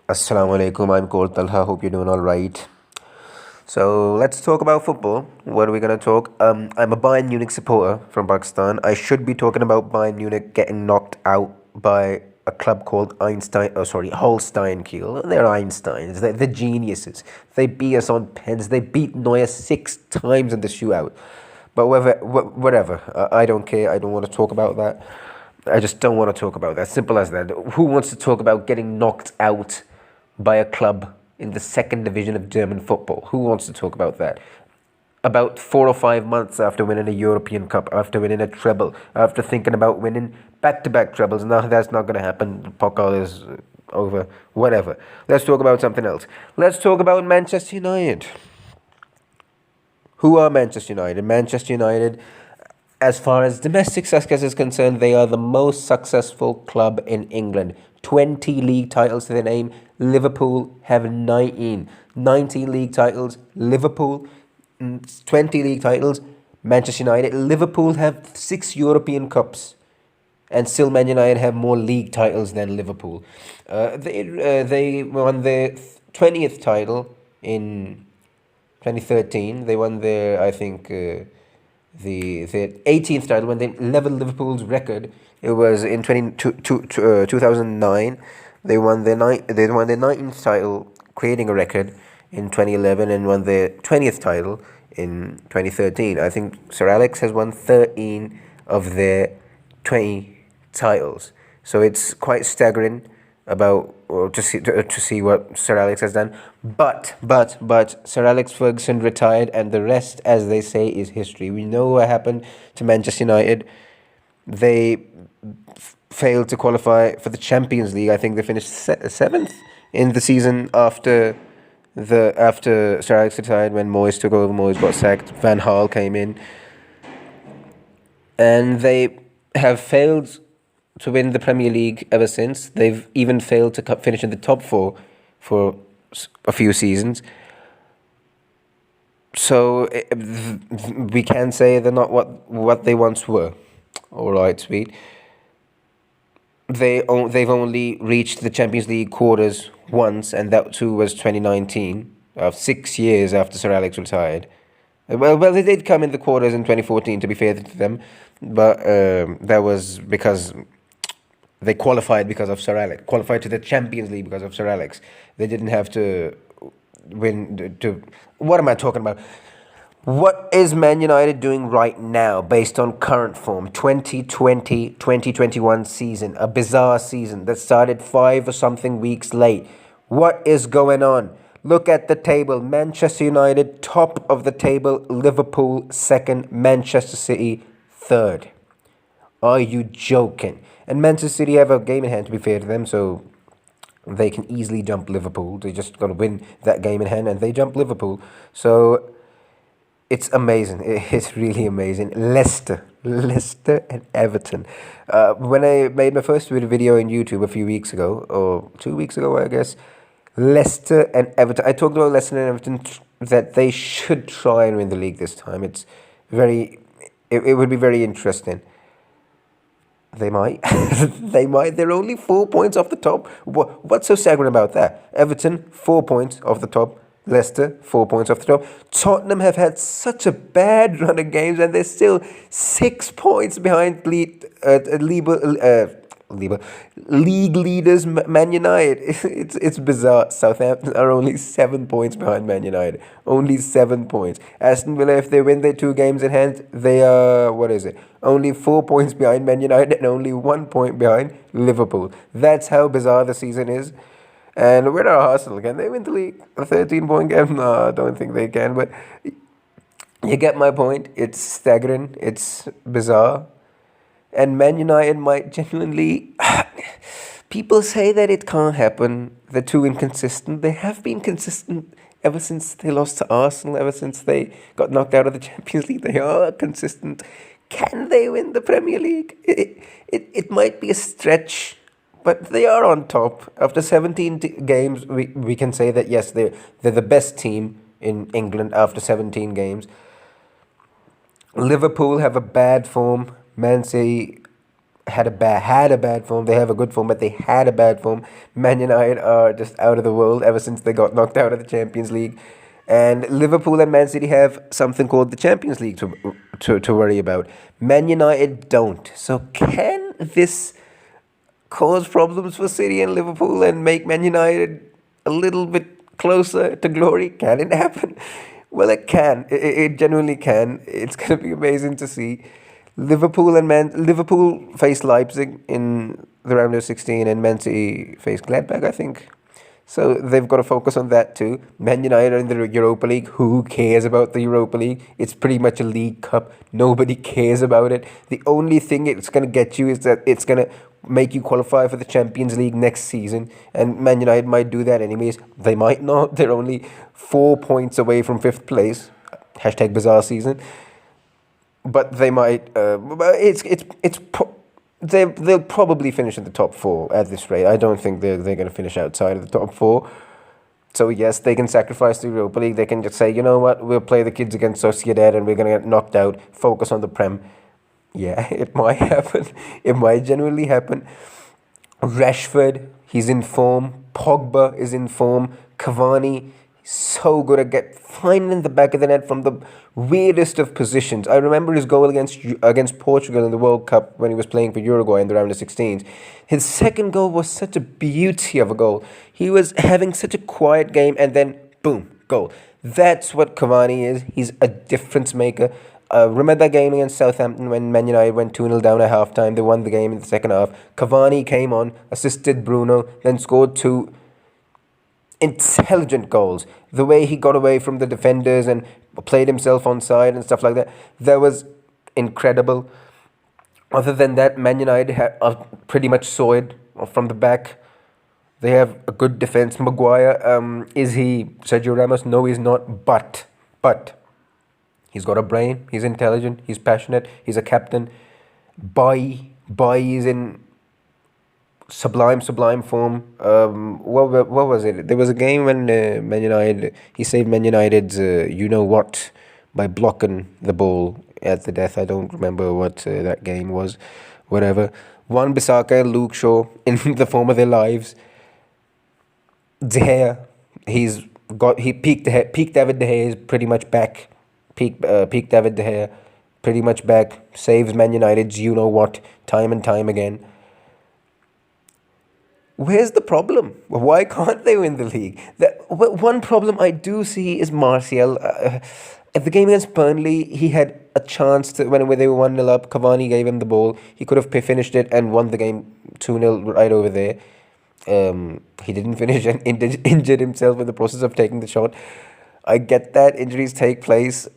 Assalamu alaikum. I'm Kor Talha. Hope you're doing all right. So let's talk about football. What are we gonna talk? I'm a Bayern Munich supporter from Pakistan. I should be talking about Bayern Munich getting knocked out by a club called Holstein Kiel. They're Einsteins. They're geniuses. They beat us on pens. They beat Neuer 6 times in the shootout. But whatever. I don't care. I don't want to talk about that. I just don't want to talk about that. Simple as that. Who wants to talk about getting knocked out by a club in the second division of German football? Who wants to talk about that? About 4 or 5 months after winning a European Cup, after winning a treble, after thinking about winning back-to-back trebles. No, that's not going to happen. Pokal is over. Whatever. Let's talk about something else. Let's talk about Manchester United. Who are Manchester United? Manchester United, as far as domestic success is concerned, they are the most successful club in England. 20 league titles to their name. Liverpool have 19. 19 league titles. Liverpool, 20 league titles. Manchester United. Liverpool have 6 European Cups. And still Man United have more league titles than Liverpool. They won their 20th title in 2013. They won their, I think, the 18th title when they leveled Liverpool's record. It was in 2009. They won their 19th title, creating a record in 2011, and won their 20th title in 2013. I think Sir Alex has won 13 of their 20 titles. So it's quite staggering about to see what Sir Alex has done. But Sir Alex Ferguson retired, and the rest, as they say, is history. We know what happened to Manchester United. They failed to qualify for the Champions League. I think they finished seventh in the season after Sir Alex retired, when Moyes took over. Moyes got sacked. Van Gaal came in, and they have failed to win the Premier League ever since. They've even failed to finish in the top 4 for a few seasons. So we can say they're not what they once were. All right, sweet. They've only reached the Champions League quarters once, and that too was 2019, 6 years after Sir Alex retired. Well, they did come in the quarters in 2014, to be fair to them, but that was because they qualified because of Sir Alex, qualified to the Champions League because of Sir Alex. They didn't have to win to... What am I talking about? What is Man United doing right now based on current form? 2020-2021 season, a bizarre season that started 5 or something weeks late. What is going on? Look at the table. Manchester United, top of the table. Liverpool, second. Manchester City, third. Are you joking? And Manchester City have a game in hand, to be fair to them, so they can easily jump Liverpool. They just got to win that game in hand, and they jump Liverpool. So it's amazing. It's really amazing. Leicester and Everton. When I made my first video on YouTube a few weeks ago, or 2 weeks ago, I guess, Leicester and Everton. I talked about Leicester and Everton that they should try and win the league this time. It would be very interesting. They might. They might. They're only 4 points off the top. What's so staggering about that? Everton, 4 points off the top. Leicester, 4 points off the top. Tottenham have had such a bad run of games, and they're still 6 points behind league leaders Man United. It's bizarre. Southampton are only 7 points behind Man United. Only 7 points. Aston Villa, if they win their 2 games in hand, they are, only 4 points behind Man United and only 1 point behind Liverpool. That's how bizarre the season is. And where are Arsenal? Can they win the league? A 13-point game? No, I don't think they can. But you get my point. It's staggering. It's bizarre. And Man United might genuinely... People say that it can't happen. They're too inconsistent. They have been consistent ever since they lost to Arsenal, ever since they got knocked out of the Champions League. They are consistent. Can they win the Premier League? It might be a stretch, but they are on top. After 17 games, we can say that, yes, they're the best team in England after 17 games. Liverpool have a bad form. Man City had a bad form. They have a good form, but they had a bad form. Man United are just out of the world ever since they got knocked out of the Champions League. And Liverpool and Man City have something called the Champions League to worry about. Man United don't. So can this cause problems for City and Liverpool and make Man United a little bit closer to glory? Can it happen? Well, it can. It genuinely can. It's going to be amazing to see. Liverpool face Leipzig in the round of 16, and Man City face Gladbach, I think. So they've got to focus on that too. Man United are in the Europa League. Who cares about the Europa League? It's pretty much a league cup. Nobody cares about it. The only thing it's going to get you is that it's going to make you qualify for the Champions League next season. And Man United might do that anyways. They might not. They're only 4 points away from fifth place. Hashtag bizarre season. But they might. They'll probably finish in the top four at this rate. I don't think they're going to finish outside of the top four. So yes, they can sacrifice the Europa League. They can just say, you know what, we'll play the kids against Sociedad and we're going to get knocked out. Focus on the Prem. Yeah, it might happen. It might genuinely happen. Rashford, he's in form. Pogba is in form. Cavani, so good at finding the back of the net from the weirdest of positions. I remember his goal against Portugal in the World Cup when he was playing for Uruguay in the round of 16s. His second goal was such a beauty of a goal. He was having such a quiet game and then boom, goal. That's what Cavani is. He's a difference maker. Remember that game against Southampton when Man United went 2-0 down at halftime? They won the game in the second half. Cavani came on, assisted Bruno, then scored two intelligent goals. The way he got away from the defenders and played himself on side and stuff like that was incredible. Other than that, Man United are pretty much solid from the back. They have a good defense. Maguire, is he Sergio Ramos? No, he's not. But he's got a brain. He's intelligent. He's passionate. He's a captain. Boy is in sublime form. What was it? There was a game when Man United, he saved Man United's you know what by blocking the ball at the death. I don't remember what that game was. Whatever. Wan-Bissaka, Luke Shaw in the form of their lives. De Gea, peak David De Gea is pretty much back. Peak David De Gea, pretty much back. Saves Man United's you know what time and time again. Where's the problem? Why can't they win the league? One problem I do see is Martial. At the game against Burnley, he had a chance to, when they were 1-0 up, Cavani gave him the ball. He could have finished it and won the game 2-0 right over there. He didn't finish and injured himself in the process of taking the shot. I get that injuries take place.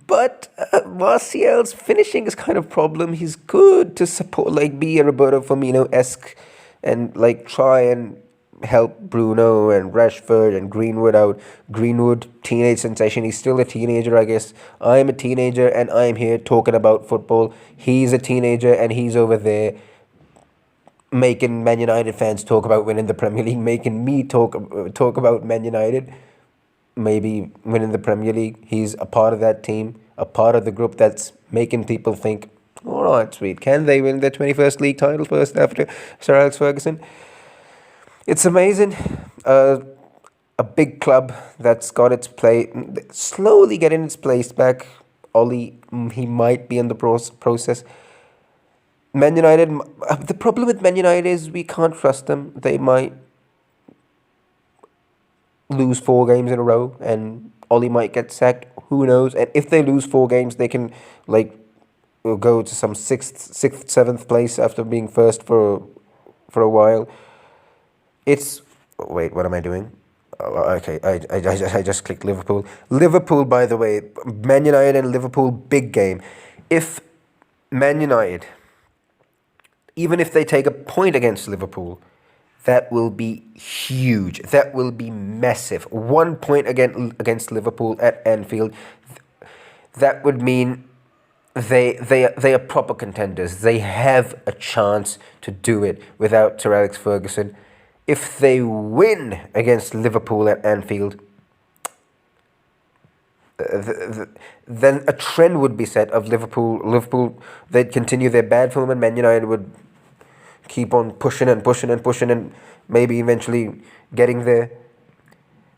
But Martial's finishing is kind of a problem. He's good to support, be a Roberto Firmino-esque and try and help Bruno and Rashford and Greenwood out. Greenwood, teenage sensation. He's still a teenager, I guess. I'm a teenager and I'm here talking about football. He's a teenager and he's over there making Man United fans talk about winning the Premier League, making me talk about Man United maybe winning the Premier League. He's a part of that team, a part of the group that's making people think, all right, sweet, can they win their 21st league title first after Sir Alex Ferguson? It's amazing. A big club that's got its play, slowly getting its place back. Ollie, he might be in the process. Man United, the problem with Man United is we can't trust them. They might lose 4 games in a row and Ollie might get sacked. Who knows? And if they lose 4 games, they can go to some 6th, 7th place after being first for a while. Wait, what am I doing? Okay, I just clicked Liverpool. Liverpool, by the way, Man United and Liverpool, big game. If Man United, even if they take a point against Liverpool, that will be huge. That will be massive. 1 point against Liverpool at Anfield. That would mean they are proper contenders. They have a chance to do it without Sir Alex Ferguson. If they win against Liverpool at Anfield, then a trend would be set of Liverpool, they'd continue their bad form, and Man United would keep on pushing and pushing and pushing, and maybe eventually getting there.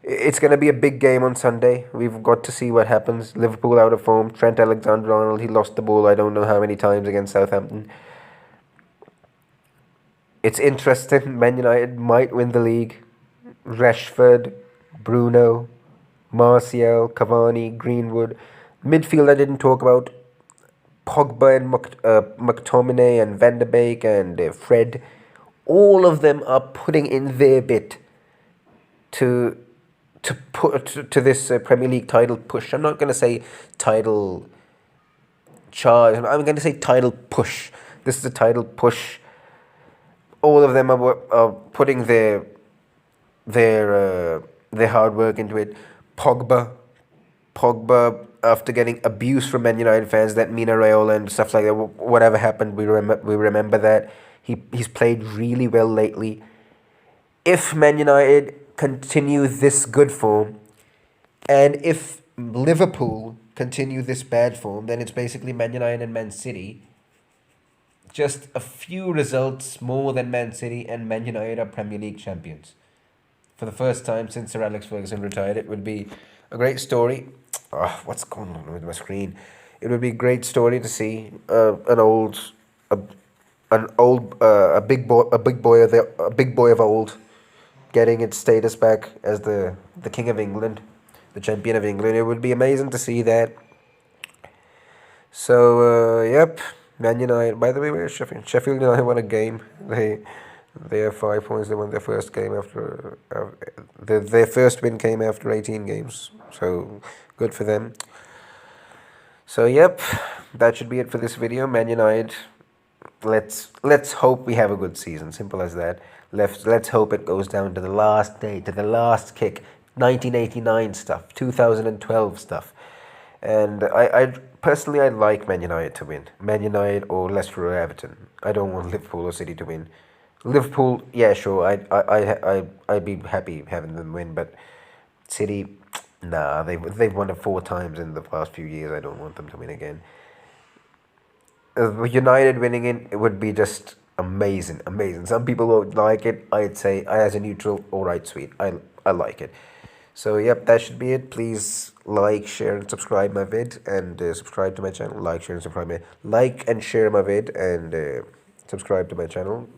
It's going to be a big game on Sunday. We've got to see what happens. Liverpool out of form. Trent Alexander-Arnold, he lost the ball I don't know how many times against Southampton. It's interesting. Man United might win the league. Rashford, Bruno, Martial, Cavani, Greenwood. Midfield I didn't talk about. Pogba and McTominay and Van der Beek and Fred. All of them are putting in their bit to put to this Premier League title push. I'm not going to say title charge. I'm going to say title push. This is a title push. All of them are putting their hard work into it. Pogba, after getting abuse from Man United fans, that Mina Raiola and stuff like that, whatever happened, we remember that. He's played really well lately. If Man United continue this good form, and if Liverpool continue this bad form, then it's basically Man United and Man City. Just a few results more than Man City, and Man United are Premier League champions. For the first time since Sir Alex Ferguson retired, it would be a great story. Oh, what's going on with my screen? It would be a great story to see a big boy of old getting its status back as the King of England, the champion of England. It would be amazing to see that. So yep, Man United. By the way, where's Sheffield? Sheffield United won a game. They have 5 points. They won their first game after their first win came after 18 games. So good for them. So yep, that should be it for this video. Man United. Let's hope we have a good season. Simple as that. Let's hope it goes down to the last day, to the last kick. 1989 stuff, 2012 stuff. And I personally, I like Man United to win. Man United or Leicester or Everton. I don't want Liverpool or City to win. Liverpool, yeah, sure, I'd be happy having them win, but City, nah, they've won it 4 times in the past few years. I don't want them to win again. United winning it would be just amazing. Some people won't like it. I'd say, as a neutral, alright, sweet. I like it. So yep, that should be it. Please like, share, and subscribe my vid, and subscribe to my channel. Like, share, and subscribe my like and share my vid, and subscribe to my channel.